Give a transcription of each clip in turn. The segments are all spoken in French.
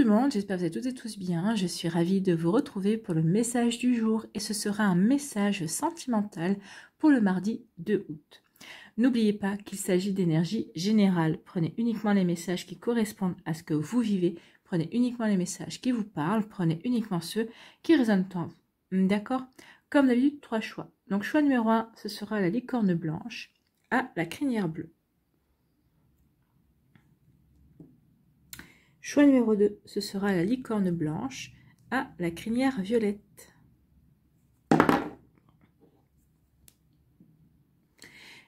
monde, j'espère que vous êtes toutes et tous bien. Je suis ravie de vous retrouver pour le message du jour et ce sera un message sentimental pour le mardi 2 août. N'oubliez pas qu'il s'agit d'énergie générale. Prenez uniquement les messages qui correspondent à ce que vous vivez. Prenez uniquement les messages qui vous parlent. Prenez uniquement ceux qui résonnent en vous. D'accord? Comme d'habitude, 3 choix. Donc choix numéro 1, ce sera la licorne blanche à la crinière bleue. Choix numéro 2, ce sera la licorne blanche à la crinière violette.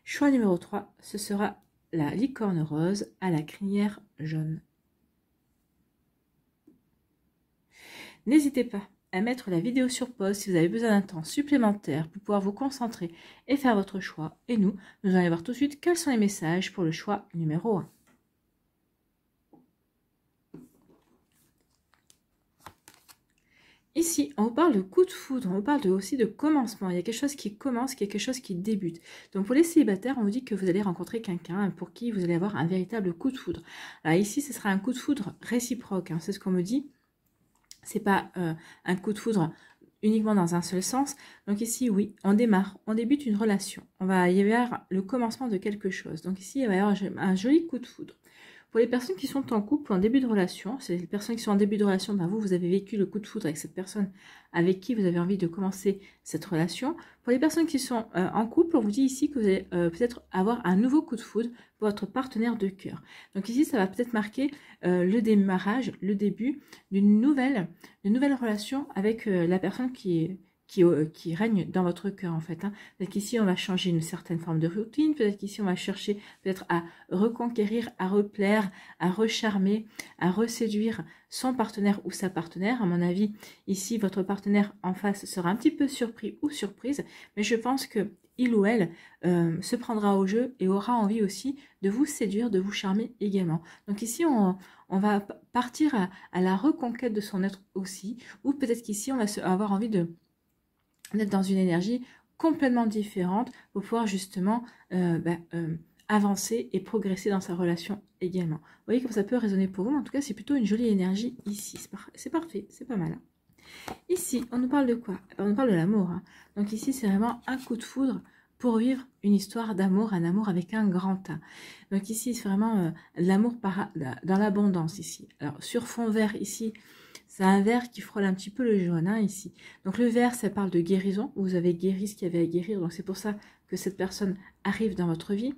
Choix numéro 3, ce sera la licorne rose à la crinière jaune. N'hésitez pas à mettre la vidéo sur pause si vous avez besoin d'un temps supplémentaire pour pouvoir vous concentrer et faire votre choix. Et nous allons voir tout de suite quels sont les messages pour le choix numéro 1. Ici, on vous parle de coup de foudre, on vous parle aussi de commencement. Il y a quelque chose qui commence, quelque chose qui débute. Donc pour les célibataires, on vous dit que vous allez rencontrer quelqu'un pour qui vous allez avoir un véritable coup de foudre. Alors ici, ce sera un coup de foudre réciproque, hein, c'est ce qu'on me dit. C'est pas un coup de foudre uniquement dans un seul sens. Donc ici, oui, on débute une relation. Il va y avoir le commencement de quelque chose. Donc ici, il va y avoir un joli coup de foudre. Pour les personnes qui sont en couple ou en début de relation, c'est les personnes qui sont en début de relation, ben vous avez vécu le coup de foudre avec cette personne avec qui vous avez envie de commencer cette relation. Pour les personnes qui sont en couple, on vous dit ici que vous allez peut-être avoir un nouveau coup de foudre pour votre partenaire de cœur. Donc ici, ça va peut-être marquer le démarrage, le début d'une nouvelle relation avec la personne qui règne dans votre cœur en fait. Hein. Peut-être qu'ici on va changer une certaine forme de routine, peut-être qu'ici on va chercher peut-être à reconquérir, à replaire, à recharmer, à reséduire son partenaire ou sa partenaire. À mon avis, ici votre partenaire en face sera un petit peu surpris ou surprise, mais je pense que il ou elle se prendra au jeu et aura envie aussi de vous séduire, de vous charmer également. Donc ici, on va partir à la reconquête de son être aussi, ou peut-être qu'ici, on va avoir envie d'être dans une énergie complètement différente pour pouvoir justement avancer et progresser dans sa relation également. Vous voyez comme ça peut résonner pour vous, mais en tout cas c'est plutôt une jolie énergie ici, c'est parfait, c'est pas mal. Ici, on nous parle de quoi? On nous parle de l'amour. Hein. Donc ici, c'est vraiment un coup de foudre pour vivre une histoire d'amour, un amour avec un grand A. Donc ici, c'est vraiment l'amour dans l'abondance ici. Alors sur fond vert ici, c'est un vert qui frôle un petit peu le jaune, hein, ici. Donc le vert, ça parle de guérison. Vous avez guéri ce qu'il y avait à guérir. Donc c'est pour ça que cette personne arrive dans votre vie.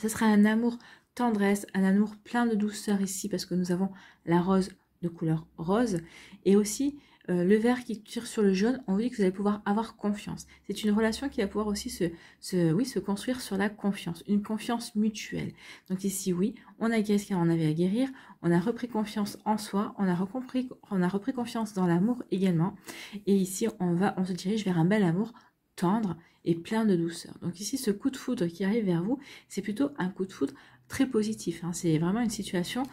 Ce sera un amour tendresse, un amour plein de douceur ici, parce que nous avons la rose de couleur rose. Et aussi le vert qui tire sur le jaune, on dit que vous allez pouvoir avoir confiance. C'est une relation qui va pouvoir aussi se construire sur la confiance, une confiance mutuelle. Donc ici, oui, on a guéri ce qu'on avait à guérir, on a repris confiance en soi, on a repris confiance dans l'amour également. Et ici, on se dirige vers un bel amour tendre et plein de douceur. Donc ici, ce coup de foudre qui arrive vers vous, c'est plutôt un coup de foudre très positif. Hein. C'est vraiment une situation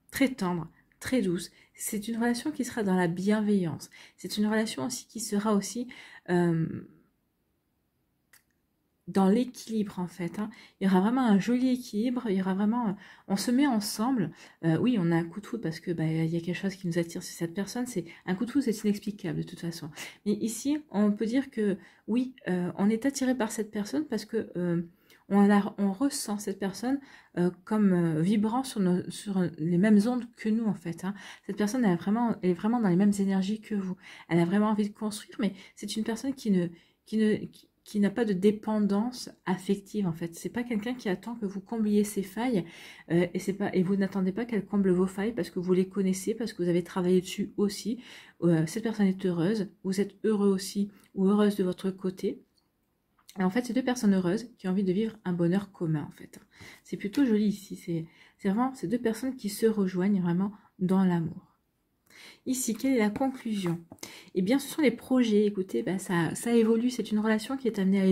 très tendre, très douce. C'est une relation qui sera dans la bienveillance. C'est une relation aussi qui sera aussi dans l'équilibre en fait. Hein. Il y aura vraiment un joli équilibre. Il y aura vraiment, on se met ensemble. Oui, on a un coup de foudre parce que il y a quelque chose qui nous attire sur cette personne. C'est un coup de foudre, c'est inexplicable de toute façon. Mais ici, on peut dire que oui, on est attiré par cette personne parce que on ressent cette personne comme vibrant sur les mêmes ondes que nous en fait. Hein. Cette personne elle est vraiment dans les mêmes énergies que vous. Elle a vraiment envie de construire, mais c'est une personne qui n'a pas de dépendance affective en fait. C'est pas quelqu'un qui attend que vous combliez ses failles et vous n'attendez pas qu'elle comble vos failles parce que vous les connaissez, parce que vous avez travaillé dessus aussi. Cette personne est heureuse, vous êtes heureux aussi ou heureuse de votre côté. Et en fait, c'est deux personnes heureuses qui ont envie de vivre un bonheur commun, en fait. C'est plutôt joli ici. C'est vraiment ces deux personnes qui se rejoignent vraiment dans l'amour. Ici, quelle est la conclusion? Eh bien, ce sont les projets. Écoutez, ça évolue. C'est une relation qui est amenée à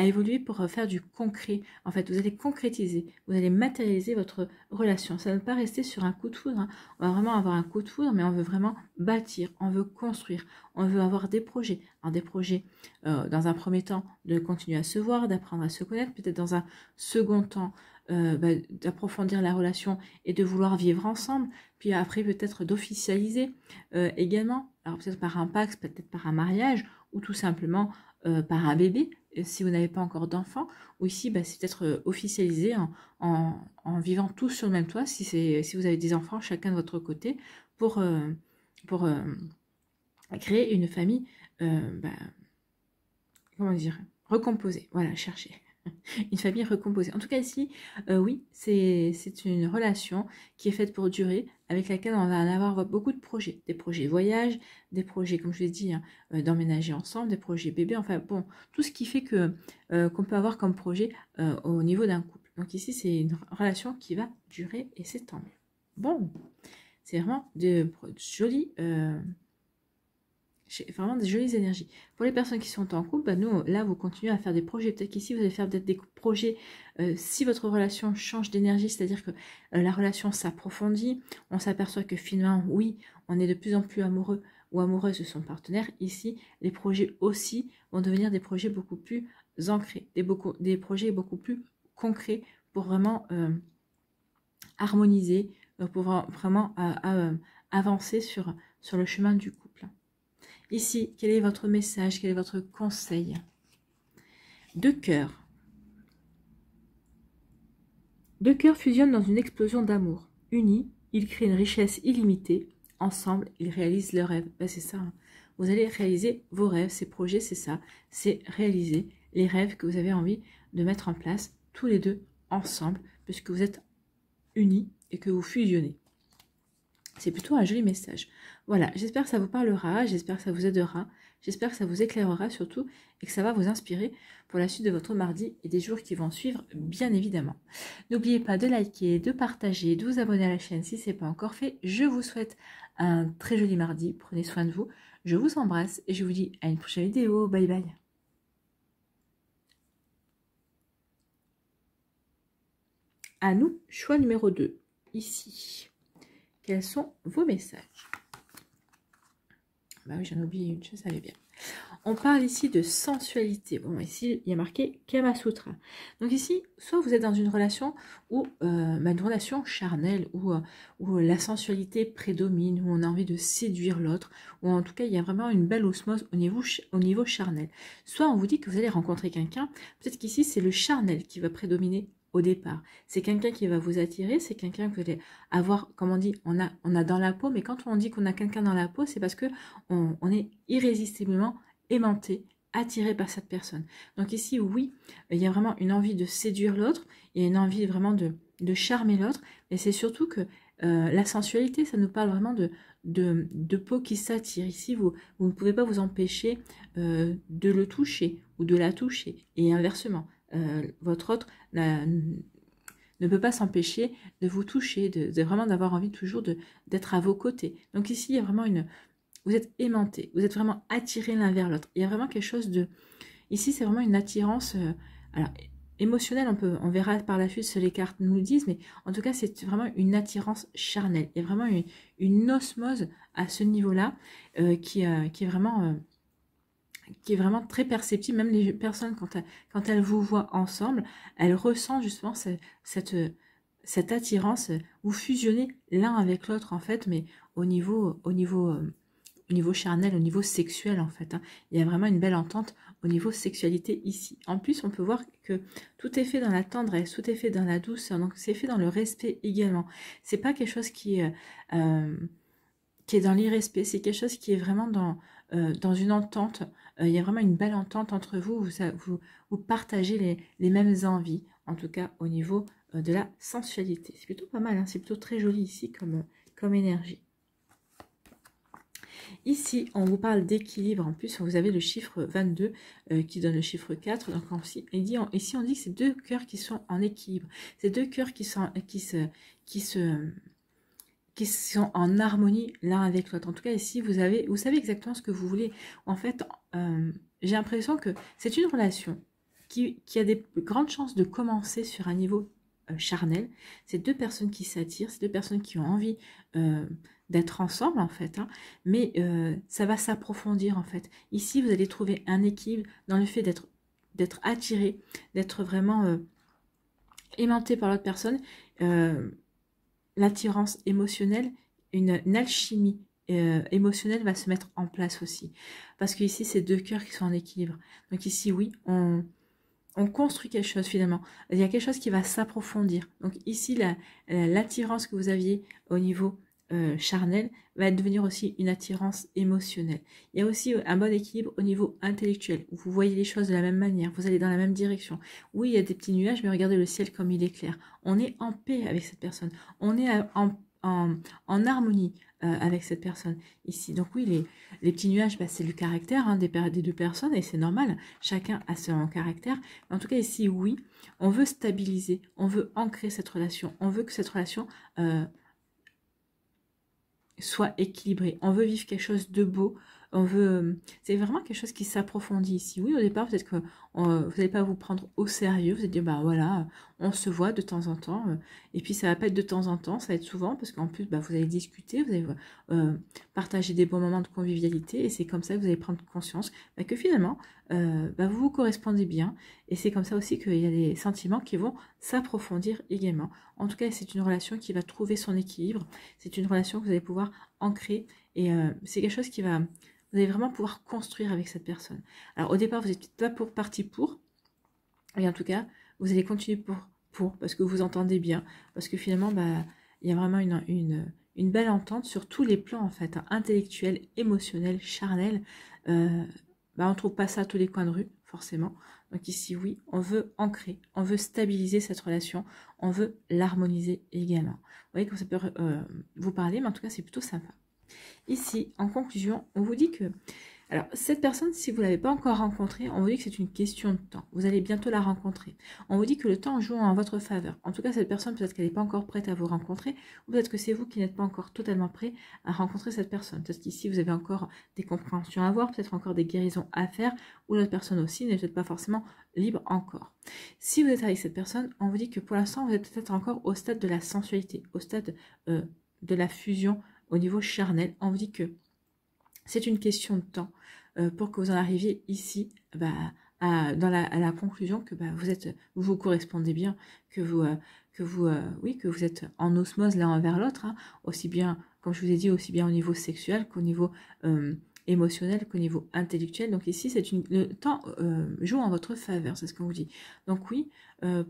évoluer pour faire du concret. En fait, vous allez concrétiser, vous allez matérialiser votre relation. Ça ne va pas rester sur un coup de foudre. Hein. On va vraiment avoir un coup de foudre, mais on veut vraiment bâtir, on veut construire, on veut avoir des projets. Alors, des projets, dans un premier temps, de continuer à se voir, d'apprendre à se connaître. Peut-être dans un second temps, d'approfondir la relation et de vouloir vivre ensemble, puis après peut-être d'officialiser également, alors peut-être par un pacte, peut-être par un mariage, ou tout simplement par un bébé, si vous n'avez pas encore d'enfant, ou ici c'est peut-être officialisé en vivant tous sur le même toit, si vous avez des enfants chacun de votre côté, pour créer une famille, comment dire, recomposée, voilà, chercher. Une famille recomposée. En tout cas ici, oui, c'est une relation qui est faite pour durer, avec laquelle on va en avoir beaucoup de projets. Des projets voyage, des projets, comme je l'ai dit, d'emménager ensemble, des projets bébés, enfin bon, tout ce qui fait que qu'on peut avoir comme projet au niveau d'un couple. Donc ici, c'est une relation qui va durer et c'est tant mieux. Bon, c'est vraiment de jolies... vraiment des jolies énergies. Pour les personnes qui sont en couple, nous, là, vous continuez à faire des projets. Peut-être qu'ici, vous allez faire peut-être des projets si votre relation change d'énergie, c'est-à-dire que la relation s'approfondit, on s'aperçoit que finalement, oui, on est de plus en plus amoureux ou amoureuse de son partenaire. Ici, les projets aussi vont devenir des projets beaucoup plus ancrés, des projets beaucoup plus concrets pour vraiment harmoniser, pour vraiment avancer sur le chemin du couple. Ici, quel est votre message? Quel est votre conseil? 2 cœurs. 2 cœurs fusionnent dans une explosion d'amour. Unis, ils créent une richesse illimitée. Ensemble, ils réalisent leurs rêves. C'est ça. Hein. Vous allez réaliser vos rêves, ces projets, c'est ça. C'est réaliser les rêves que vous avez envie de mettre en place, tous les deux, ensemble, puisque vous êtes unis et que vous fusionnez. C'est plutôt un joli message. Voilà, j'espère que ça vous parlera, j'espère que ça vous aidera, j'espère que ça vous éclairera surtout et que ça va vous inspirer pour la suite de votre mardi et des jours qui vont suivre, bien évidemment. N'oubliez pas de liker, de partager, de vous abonner à la chaîne si ce n'est pas encore fait. Je vous souhaite un très joli mardi, prenez soin de vous, je vous embrasse et je vous dis à une prochaine vidéo. Bye bye. À nous, choix numéro 2, ici. Quels sont vos messages? Oui, j'en ai oublié une, je savais bien. On parle ici de sensualité. Bon, ici, il y a marqué Kama Sutra. Donc ici, soit vous êtes dans une relation où une relation charnelle, où la sensualité prédomine, où on a envie de séduire l'autre, ou en tout cas, il y a vraiment une belle osmose au niveau charnel. Soit on vous dit que vous allez rencontrer quelqu'un, peut-être qu'ici, c'est le charnel qui va prédominer au départ. C'est quelqu'un qui va vous attirer, c'est quelqu'un que vous allez avoir, comme on dit, on a dans la peau, mais quand on dit qu'on a quelqu'un dans la peau, c'est parce que on est irrésistiblement aimanté, attiré par cette personne. Donc ici, oui, il y a vraiment une envie de séduire l'autre, il y a une envie vraiment de charmer l'autre, mais c'est surtout que la sensualité, ça nous parle vraiment de peau qui s'attire. Ici, vous ne pouvez pas vous empêcher de le toucher ou de la toucher, et inversement. Votre autre ne peut pas s'empêcher de vous toucher, de vraiment d'avoir envie toujours d'être à vos côtés. Donc ici, il y a vraiment vous êtes aimantés, vous êtes vraiment attirés l'un vers l'autre. Il y a vraiment quelque chose de... Ici, c'est vraiment une attirance alors, émotionnelle, on verra par la suite ce que les cartes nous disent, mais en tout cas, c'est vraiment une attirance charnelle. Il y a vraiment une osmose à ce niveau-là qui est vraiment très perceptible. Même les personnes, quand elles vous voient ensemble, elles ressentent justement cette attirance. Vous fusionnez l'un avec l'autre, en fait, mais au niveau charnel, au niveau sexuel, en fait. Hein. Il y a vraiment une belle entente au niveau sexualité ici. En plus, on peut voir que tout est fait dans la tendresse, tout est fait dans la douceur, donc c'est fait dans le respect également. C'est pas quelque chose qui est dans l'irrespect, c'est quelque chose qui est vraiment dans une entente. Il y a vraiment une belle entente entre vous, vous partagez les mêmes envies, en tout cas au niveau de la sensualité. C'est plutôt pas mal, hein, c'est plutôt très joli ici comme énergie. Ici, on vous parle d'équilibre. En plus, vous avez le chiffre 22 qui donne le chiffre 4. Donc, ici, on dit que c'est 2 cœurs qui sont en équilibre. C'est 2 cœurs qui sont en harmonie l'un avec l'autre. En tout cas, ici, vous savez exactement ce que vous voulez. En fait, j'ai l'impression que c'est une relation qui a des grandes chances de commencer sur un niveau charnel. C'est 2 personnes qui s'attirent, c'est 2 personnes qui ont envie d'être ensemble, en fait. Hein, mais ça va s'approfondir, en fait. Ici, vous allez trouver un équilibre dans le fait d'être attiré, d'être vraiment aimanté par l'autre personne, l'attirance émotionnelle, une alchimie émotionnelle va se mettre en place aussi. Parce que ici, c'est deux cœurs qui sont en équilibre. Donc ici, oui, on construit quelque chose finalement. Il y a quelque chose qui va s'approfondir. Donc ici, l'attirance que vous aviez au niveau charnel va devenir aussi une attirance émotionnelle. Il y a aussi un bon équilibre au niveau intellectuel, où vous voyez les choses de la même manière, vous allez dans la même direction. Oui, il y a des petits nuages, mais regardez le ciel comme il est clair. On est en paix avec cette personne. On est en harmonie avec cette personne ici. Donc oui, les petits nuages, bah, c'est le caractère hein, des deux personnes, et c'est normal. Chacun a son caractère. Mais en tout cas, ici, oui, on veut stabiliser, on veut ancrer cette relation. On veut que cette relation soit équilibré. On veut vivre quelque chose de beau. On veut, c'est vraiment quelque chose qui s'approfondit ici. Oui, au départ, peut-être que vous n'allez pas vous prendre au sérieux. Vous allez dire, bah voilà, on se voit de temps en temps. Et puis, ça va pas être de temps en temps, ça va être souvent, parce qu'en plus, bah, vous allez discuter, vous allez partager des bons moments de convivialité. Et c'est comme ça que vous allez prendre conscience bah, que finalement, bah, vous vous correspondez bien. Et c'est comme ça aussi qu'il y a des sentiments qui vont s'approfondir également. En tout cas, c'est une relation qui va trouver son équilibre. C'est une relation que vous allez pouvoir ancrer. Et c'est quelque chose qui va... Vous allez vraiment pouvoir construire avec cette personne. Alors au départ, vous n'êtes pas parti pour. Et en tout cas, vous allez continuer pour parce que vous entendez bien. Parce que finalement, bah, il y a vraiment une belle entente sur tous les plans, en fait. Hein, intellectuel, émotionnel, charnel. Bah, on ne trouve pas ça à tous les coins de rue, forcément. Donc ici, oui, on veut ancrer, on veut stabiliser cette relation, on veut l'harmoniser également. Vous voyez comment ça peut vous parler, mais en tout cas, c'est plutôt sympa. Ici, en conclusion, on vous dit que... Alors, cette personne, si vous ne l'avez pas encore rencontrée, on vous dit que c'est une question de temps. Vous allez bientôt la rencontrer. On vous dit que le temps joue en votre faveur. En tout cas, cette personne, peut-être qu'elle n'est pas encore prête à vous rencontrer, ou peut-être que c'est vous qui n'êtes pas encore totalement prêt à rencontrer cette personne. Peut-être qu'ici, vous avez encore des compréhensions à avoir, peut-être encore des guérisons à faire, ou l'autre personne aussi n'est peut-être pas forcément libre encore. Si vous êtes avec cette personne, on vous dit que pour l'instant, vous êtes peut-être encore au stade de la sensualité, au stade de la fusion au niveau charnel. On vous dit que c'est une question de temps pour que vous en arriviez ici bah, à la conclusion que bah, vous vous correspondez bien, que vous êtes en osmose l'un envers l'autre, hein, aussi bien, comme je vous ai dit, aussi bien au niveau sexuel qu'au niveau émotionnel, qu'au niveau intellectuel. Donc ici, le temps joue en votre faveur, c'est ce qu'on vous dit. Donc oui,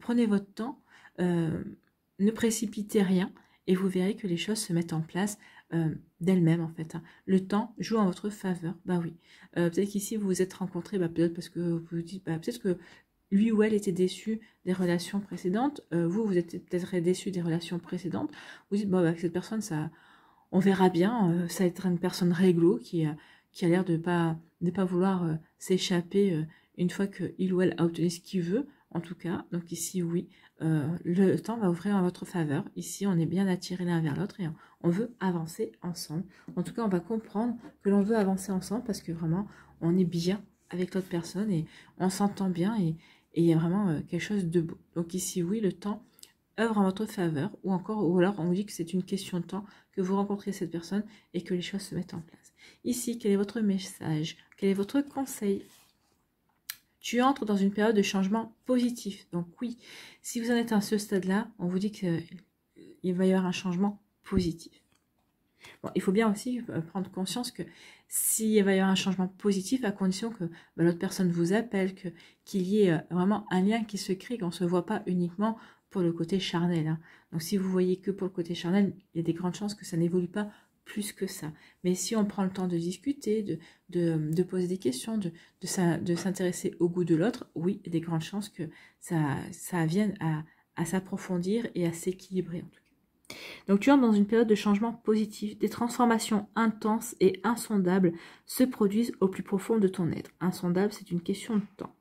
prenez votre temps, ne précipitez rien, et vous verrez que les choses se mettent en place d'elle-même en fait. Hein. Le temps joue en votre faveur, bah oui. Peut-être qu'ici vous vous êtes rencontrés, bah, peut-être parce que vous vous dites, bah, peut-être que lui ou elle était déçu des relations précédentes, vous êtes peut-être déçu des relations précédentes, vous dites, bon, bah, avec cette personne, ça, on verra bien, ça va être une personne réglo qui a l'air de pas vouloir s'échapper une fois qu'il ou elle a obtenu ce qu'il veut, en tout cas. Donc ici, oui, le temps va ouvrir en votre faveur. Ici, on est bien attirés l'un vers l'autre et on veut avancer ensemble. En tout cas, on va comprendre que l'on veut avancer ensemble parce que vraiment, on est bien avec l'autre personne et on s'entend bien et il y a vraiment quelque chose de beau. Donc ici, oui, le temps œuvre en votre faveur ou alors on vous dit que c'est une question de temps que vous rencontrez cette personne et que les choses se mettent en place. Ici, quel est votre message? Quel est votre conseil? Tu entres dans une période de changement positif. Donc oui, si vous en êtes à ce stade-là, on vous dit qu'il va y avoir un changement positif. Bon, il faut bien aussi prendre conscience que s'il va y avoir un changement positif, à condition que bah, l'autre personne vous appelle, qu'il y ait vraiment un lien qui se crée, qu'on ne se voit pas uniquement pour le côté charnel. Hein. Donc si vous voyez que pour le côté charnel, il y a des grandes chances que ça n'évolue pas plus que ça. Mais si on prend le temps de discuter, de poser des questions, de s'intéresser au goût de l'autre, oui, il y a des grandes chances que ça vienne à s'approfondir et à s'équilibrer en tout cas. Donc tu entres dans une période de changement positif, des transformations intenses et insondables se produisent au plus profond de ton être. Insondable, c'est une question de temps.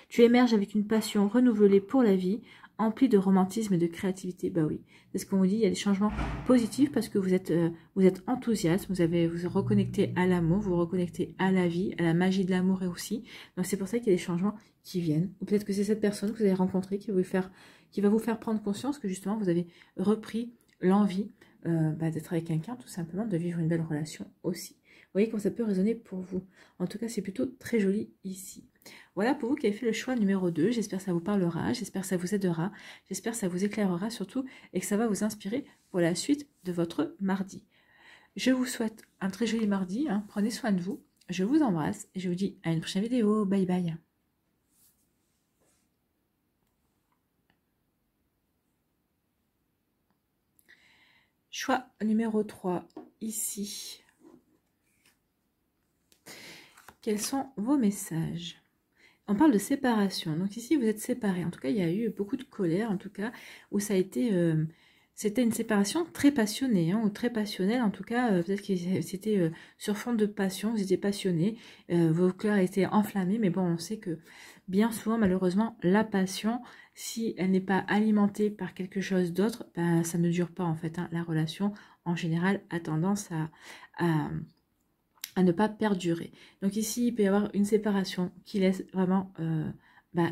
Tu émerges avec une passion renouvelée pour la vie, emplie de romantisme et de créativité. Bah oui, c'est ce qu'on vous dit, il y a des changements positifs parce que vous êtes enthousiaste, vous reconnectez à l'amour, vous reconnectez à la vie, à la magie de l'amour et aussi. Donc c'est pour ça qu'il y a des changements qui viennent. Ou peut-être que c'est cette personne que vous avez rencontrée qui va vous faire prendre conscience que justement vous avez repris l'envie d'être avec quelqu'un, tout simplement, de vivre une belle relation aussi. Vous voyez comment ça peut résonner pour vous. En tout cas, c'est plutôt très joli ici. Voilà pour vous qui avez fait le choix numéro 2. J'espère que ça vous parlera, j'espère que ça vous aidera, j'espère que ça vous éclairera surtout et que ça va vous inspirer pour la suite de votre mardi. Je vous souhaite un très joli mardi, hein. Prenez soin de vous, je vous embrasse et je vous dis à une prochaine vidéo. Bye bye. Choix numéro 3, ici. Quels sont vos messages? On parle de séparation. Donc ici, vous êtes séparés. En tout cas, il y a eu beaucoup de colère, en tout cas, où ça a été... c'était une séparation très passionnée, hein, ou très passionnelle. En tout cas, peut-être que c'était sur fond de passion, vous étiez passionnés, vos cœurs étaient enflammés. Mais bon, on sait que bien souvent, malheureusement, la passion, si elle n'est pas alimentée par quelque chose d'autre, ben, ça ne dure pas en fait, hein. La relation, en général, a tendance à ne pas perdurer. Donc ici, il peut y avoir une séparation qui laisse vraiment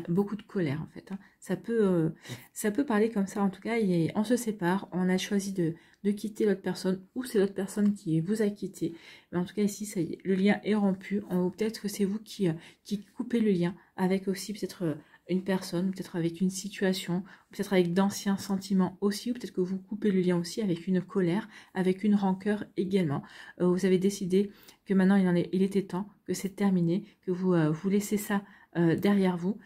beaucoup de colère en fait, hein. Ça peut parler comme ça en tout cas, on se sépare, on a choisi de quitter l'autre personne ou c'est l'autre personne qui vous a quitté. Mais en tout cas ici, ça y est, le lien est rompu. Peut-être que c'est vous qui coupez le lien avec aussi peut-être une personne, peut-être avec une situation, peut-être avec d'anciens sentiments aussi, ou peut-être que vous coupez le lien aussi avec une colère, avec une rancœur également. Vous avez décidé que maintenant il était temps, que c'est terminé, que vous laissez ça derrière vous.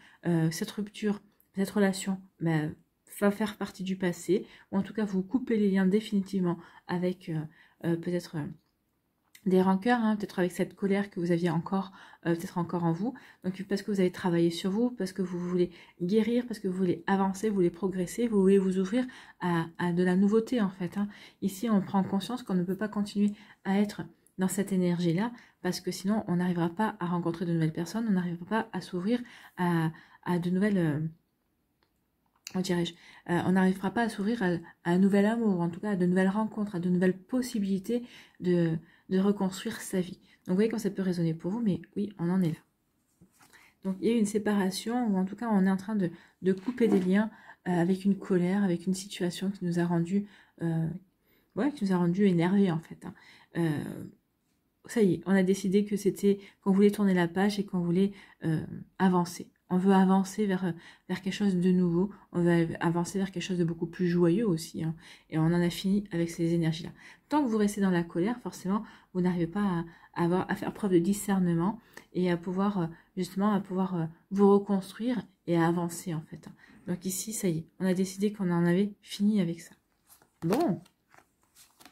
Cette rupture, cette relation va faire partie du passé, ou en tout cas vous coupez les liens définitivement avec peut-être des rancœurs, hein, peut-être avec cette colère que vous aviez encore, peut-être encore en vous. Donc parce que vous avez travaillé sur vous, parce que vous voulez guérir, parce que vous voulez avancer, vous voulez progresser, vous voulez vous ouvrir à de la nouveauté en fait, hein. Ici, on prend conscience qu'on ne peut pas continuer à être dans cette énergie-là, parce que sinon, on n'arrivera pas à rencontrer de nouvelles personnes, on n'arrivera pas à s'ouvrir à de nouvelles... on n'arrivera pas à s'ouvrir à un nouvel amour, en tout cas à de nouvelles rencontres, à de nouvelles possibilités de reconstruire sa vie. Donc vous voyez quand ça peut résonner pour vous, mais oui, on en est là. Donc il y a eu une séparation, ou en tout cas on est en train de couper des liens avec une colère, avec une situation qui nous a rendu énervés en fait, hein. Ça y est, on a décidé que qu'on voulait tourner la page et qu'on voulait avancer. On veut avancer vers quelque chose de nouveau, on veut avancer vers quelque chose de beaucoup plus joyeux aussi, hein. Et on en a fini avec ces énergies-là. Tant que vous restez dans la colère, forcément, vous n'arrivez pas à faire preuve de discernement et à pouvoir, vous reconstruire et à avancer, en fait, hein. Donc ici, ça y est, on a décidé qu'on en avait fini avec ça. Bon,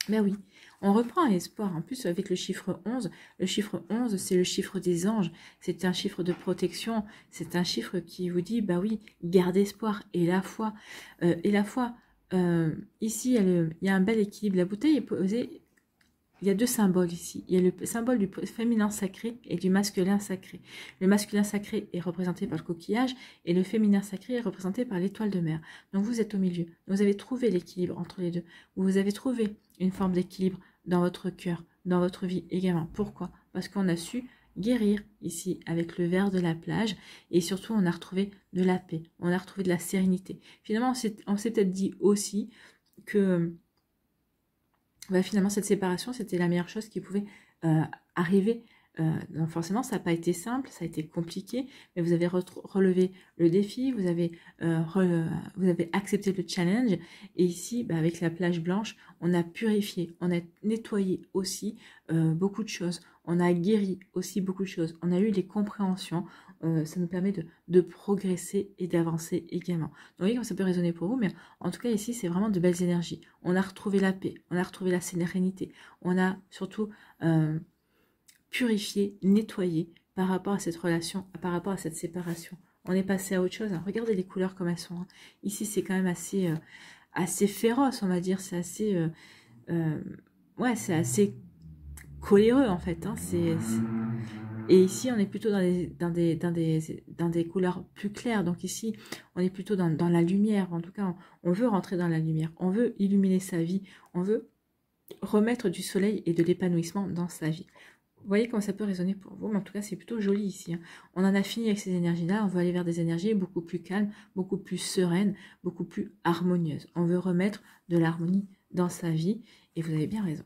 ben oui. On reprend espoir, en plus avec le chiffre 11. Le chiffre 11, c'est le chiffre des anges. C'est un chiffre de protection. C'est un chiffre qui vous dit, bah oui, gardez espoir. Et la foi. Ici, il y a un bel équilibre. La bouteille est posée. Il y a deux symboles ici. Il y a le symbole du féminin sacré et du masculin sacré. Le masculin sacré est représenté par le coquillage et le féminin sacré est représenté par l'étoile de mer. Donc vous êtes au milieu. Vous avez trouvé l'équilibre entre les deux. Vous avez trouvé une forme d'équilibre dans votre cœur, dans votre vie également. Pourquoi? Parce qu'on a su guérir ici avec le verre de la plage et surtout on a retrouvé de la paix, on a retrouvé de la sérénité. Finalement, on s'est peut-être dit aussi que finalement cette séparation c'était la meilleure chose qui pouvait arriver. Donc forcément ça n'a pas été simple, ça a été compliqué, mais vous avez relevé le défi, vous avez accepté le challenge, et ici avec la plage blanche on a purifié, on a nettoyé aussi beaucoup de choses, on a guéri aussi beaucoup de choses, on a eu les compréhensions, ça nous permet de progresser et d'avancer également. Donc vous voyez comment ça peut résonner pour vous, mais en tout cas ici c'est vraiment de belles énergies. On a retrouvé la paix, on a retrouvé la sérénité, on a surtout purifié, nettoyé par rapport à cette relation, par rapport à cette séparation. On est passé à autre chose, hein. Regardez les couleurs comme elles sont, hein. Ici c'est quand même assez féroce, on va dire, c'est assez c'est assez coléreux en fait, hein. Et ici, on est plutôt dans des couleurs plus claires. Donc ici, on est plutôt dans la lumière. En tout cas, on veut rentrer dans la lumière. On veut illuminer sa vie. On veut remettre du soleil et de l'épanouissement dans sa vie. Vous voyez comment ça peut résonner pour vous, mais en tout cas, c'est plutôt joli ici, hein. On en a fini avec ces énergies-là. On veut aller vers des énergies beaucoup plus calmes, beaucoup plus sereines, beaucoup plus harmonieuses. On veut remettre de l'harmonie dans sa vie. Et vous avez bien raison.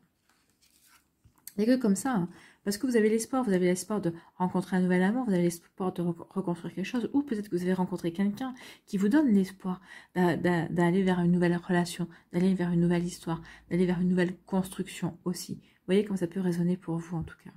Il n'y a que comme ça, hein. Parce que vous avez l'espoir de rencontrer un nouvel amour, vous avez l'espoir de reconstruire quelque chose, ou peut-être que vous avez rencontré quelqu'un qui vous donne l'espoir d'aller vers une nouvelle relation, d'aller vers une nouvelle histoire, d'aller vers une nouvelle construction aussi. Vous voyez comme ça peut résonner pour vous en tout cas.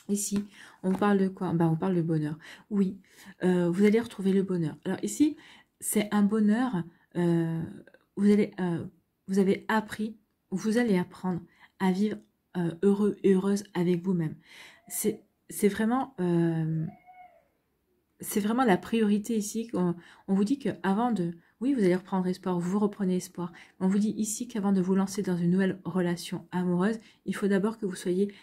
Ici, on parle de quoi? On parle de bonheur. Oui, vous allez retrouver le bonheur. Alors ici, c'est un bonheur, vous avez appris, vous allez apprendre à vivre heureux et heureuse avec vous-même. C'est vraiment la priorité ici. On vous dit qu'avant de... Oui, vous allez reprendre espoir, vous reprenez espoir. On vous dit ici qu'avant de vous lancer dans une nouvelle relation amoureuse, il faut d'abord que vous soyez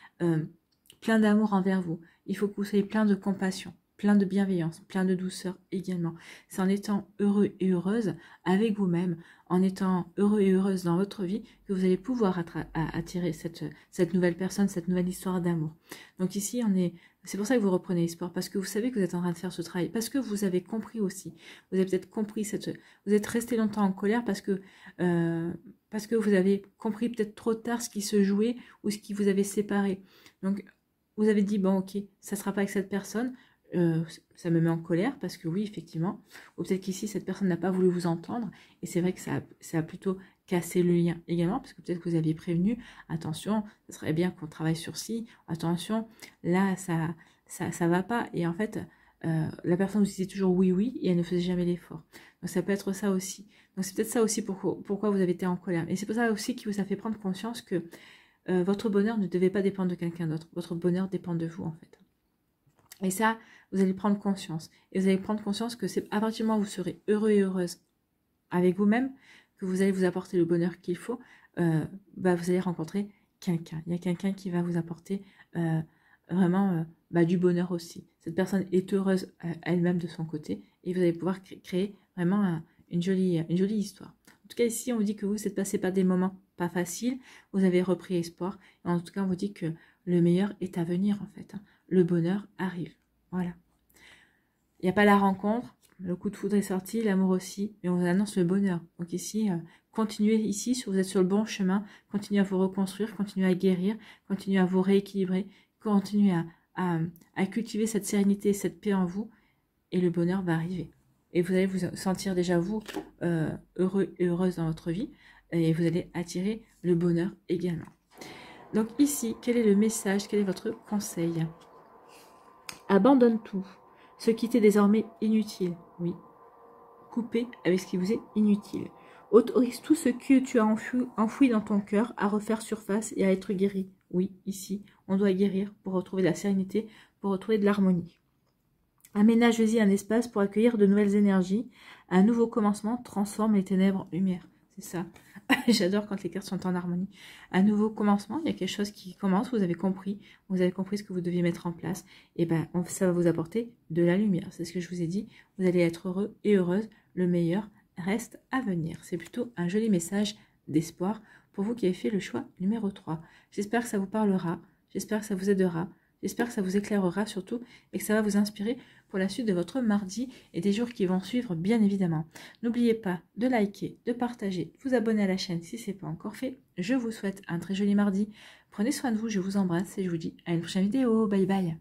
plein d'amour envers vous. Il faut que vous soyez plein de compassion, plein de bienveillance, plein de douceur également. C'est en étant heureux et heureuse avec vous-même, en étant heureux et heureuse dans votre vie, que vous allez pouvoir attirer cette nouvelle personne, cette nouvelle histoire d'amour. Donc ici, c'est pour ça que vous reprenez espoir, parce que vous savez que vous êtes en train de faire ce travail, parce que vous avez compris aussi. Vous avez peut-être compris vous êtes resté longtemps en colère parce que vous avez compris peut-être trop tard ce qui se jouait ou ce qui vous avait séparé. Donc, vous avez dit, bon, ok, ça ne sera pas avec cette personne, ça me met en colère parce que oui, effectivement, ou peut-être qu'ici, cette personne n'a pas voulu vous entendre et c'est vrai que ça a plutôt cassé le lien également parce que peut-être que vous aviez prévenu, attention, ça serait bien qu'on travaille sur ci, attention, là, ça va pas et en fait, la personne vous disait toujours oui, oui et elle ne faisait jamais l'effort. Donc ça peut être ça aussi. Donc c'est peut-être ça aussi pourquoi vous avez été en colère. Et c'est pour ça aussi qui vous a fait prendre conscience que votre bonheur ne devait pas dépendre de quelqu'un d'autre. Votre bonheur dépend de vous, en fait. Et ça, vous allez prendre conscience. Et vous allez prendre conscience que c'est à partir du moment où vous serez heureux et heureuse avec vous-même, que vous allez vous apporter le bonheur qu'il faut, vous allez rencontrer quelqu'un. Il y a quelqu'un qui va vous apporter vraiment du bonheur aussi. Cette personne est heureuse elle-même de son côté et vous allez pouvoir créer vraiment une jolie histoire. En tout cas, ici, on vous dit que vous êtes passé par des moments pas faciles, vous avez repris espoir. Et en tout cas, on vous dit que le meilleur est à venir, en fait. Le bonheur arrive. Voilà. Il n'y a pas la rencontre, le coup de foudre est sorti, l'amour aussi, mais on vous annonce le bonheur. Donc ici, continuez ici, si vous êtes sur le bon chemin, continuez à vous reconstruire, continuez à guérir, continuez à vous rééquilibrer, continuez à cultiver cette sérénité et cette paix en vous, et le bonheur va arriver. Et vous allez vous sentir déjà, vous, heureux et heureuse dans votre vie. Et vous allez attirer le bonheur également. Donc ici, quel est le message? Quel est votre conseil? Abandonne tout. Ce qui t'est désormais inutile. Oui. Coupez avec ce qui vous est inutile. Autorise tout ce que tu as enfoui dans ton cœur à refaire surface et à être guéri. Oui, ici, on doit guérir pour retrouver la sérénité, pour retrouver de l'harmonie. Aménage-y un espace pour accueillir de nouvelles énergies. Un nouveau commencement transforme les ténèbres en lumière. C'est ça. J'adore quand les cartes sont en harmonie. Un nouveau commencement, il y a quelque chose qui commence, vous avez compris ce que vous deviez mettre en place. Et ça va vous apporter de la lumière. C'est ce que je vous ai dit. Vous allez être heureux et heureuse. Le meilleur reste à venir. C'est plutôt un joli message d'espoir pour vous qui avez fait le choix numéro 3. J'espère que ça vous parlera. J'espère que ça vous aidera. J'espère que ça vous éclairera surtout et que ça va vous inspirer pour la suite de votre mardi et des jours qui vont suivre, bien évidemment. N'oubliez pas de liker, de partager, de vous abonner à la chaîne si ce n'est pas encore fait. Je vous souhaite un très joli mardi. Prenez soin de vous, je vous embrasse et je vous dis à une prochaine vidéo. Bye bye.